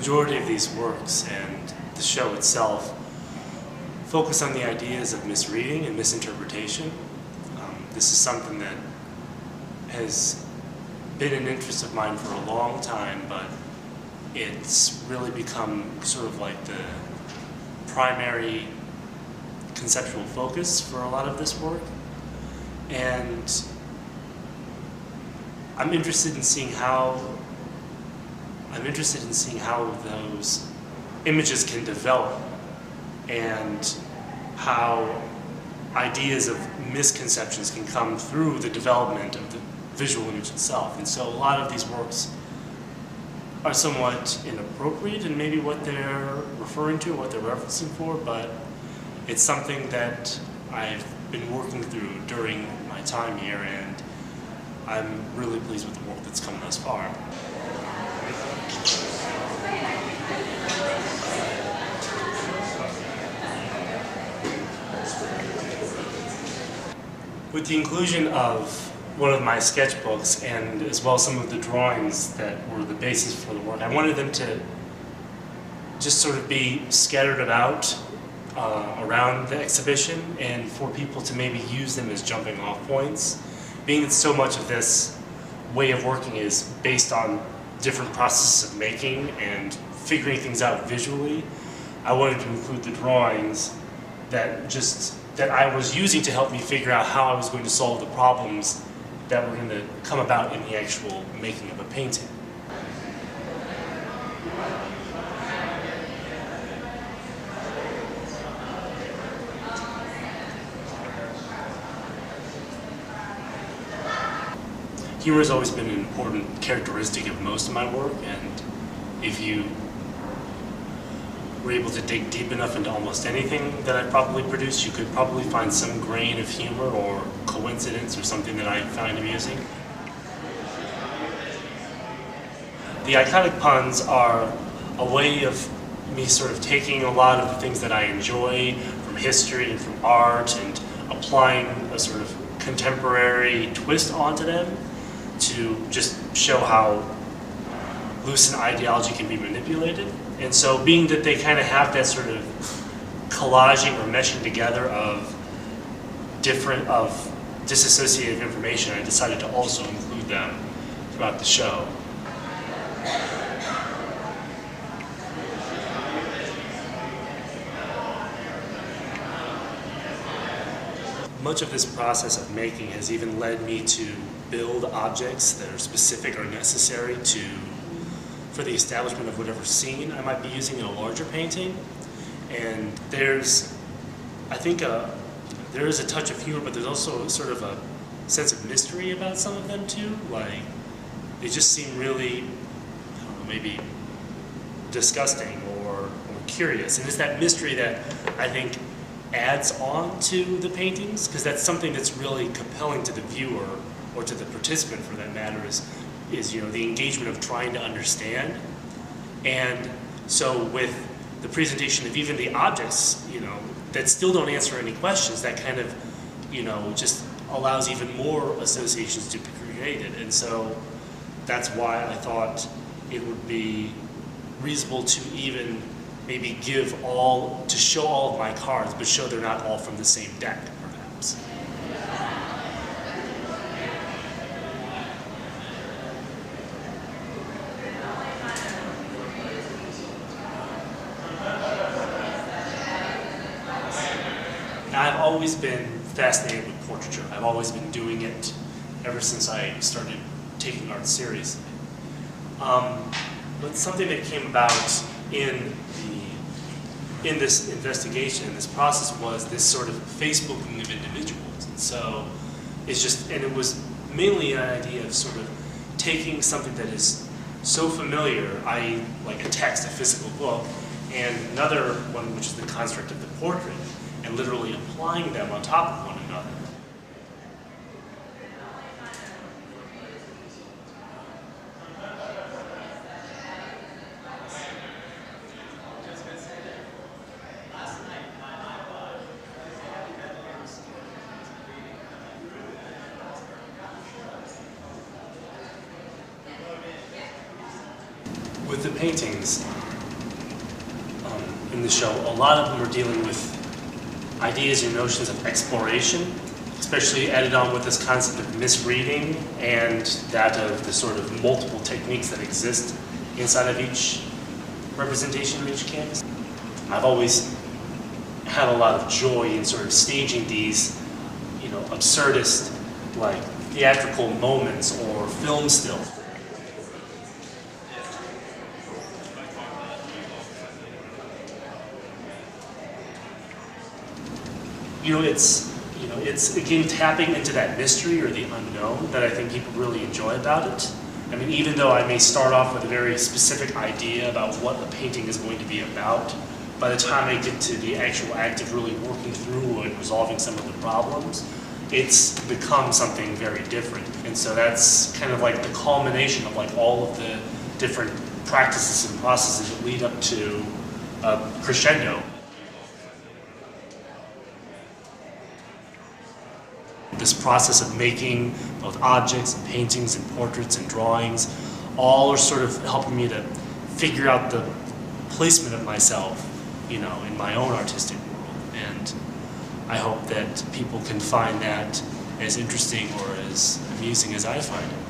majority of these works and the show itself focus on the ideas of misreading and misinterpretation. This is something that has been an interest of mine for a long time, but it's really become sort of like the primary conceptual focus for a lot of this work. And I'm interested in seeing how those images can develop and how ideas of misconceptions can come through the development of the visual image itself. And so a lot of these works are somewhat inappropriate in maybe what they're referring to, what they're referencing for, but it's something that I've been working through during my time here, and I'm really pleased with the work that's come thus far. With the inclusion of one of my sketchbooks and as well as some of the drawings that were the basis for the work, I wanted them to just sort of be scattered about around the exhibition and for people to maybe use them as jumping off points. Being that so much of this way of working is based on different processes of making and figuring things out visually, I wanted to include the drawings that I was using to help me figure out how I was going to solve the problems that were going to come about in the actual making of a painting. Humor has always been an important characteristic of most of my work, and if you were able to dig deep enough into almost anything that I probably produced, you could probably find some grain of humor or coincidence or something that I find amusing. The iconic puns are a way of me sort of taking a lot of the things that I enjoy from history and from art and applying a sort of contemporary twist onto them to just show how loose an ideology can be manipulated. And so being that they kind of have that sort of collaging or meshing together of disassociative information, I decided to also include them throughout the show. Much of this process of making has even led me to build objects that are specific or necessary for the establishment of whatever scene I might be using in a larger painting. And there is a touch of humor, but there's also sort of a sense of mystery about some of them too. Like, they just seem really, I don't know, maybe disgusting or curious. And it's that mystery that I think adds on to the paintings, because that's something that's really compelling to the viewer or to the participant for that matter, is the engagement of trying to understand. And so with the presentation of even the objects, that still don't answer any questions, that kind of, just allows even more associations to be created. And so that's why I thought it would be reasonable to even maybe show all of my cards, but show they're not all from the same deck, perhaps. Now, I've always been fascinated with portraiture. I've always been doing it ever since I started taking art seriously. But something that came about in this investigation, in this process, was this sort of Facebooking of individuals. And so it was mainly an idea of sort of taking something that is so familiar, i.e. like a text, a physical book, and another one which is the construct of the portrait, and literally applying them on top of one another. With the paintings, the show, a lot of them are dealing with ideas and notions of exploration, especially added on with this concept of misreading and that of the sort of multiple techniques that exist inside of each representation of each canvas. I've always had a lot of joy in sort of staging these, you know, absurdist, like theatrical moments or film stills. It's again tapping into that mystery or the unknown that I think people really enjoy about it. I mean, even though I may start off with a very specific idea about what the painting is going to be about, by the time I get to the actual act of really working through and resolving some of the problems, it's become something very different. And so that's kind of like the culmination of like all of the different practices and processes that lead up to a crescendo. This process of making both objects and paintings and portraits and drawings all are sort of helping me to figure out the placement of myself, you know, in my own artistic world. And I hope that people can find that as interesting or as amusing as I find it.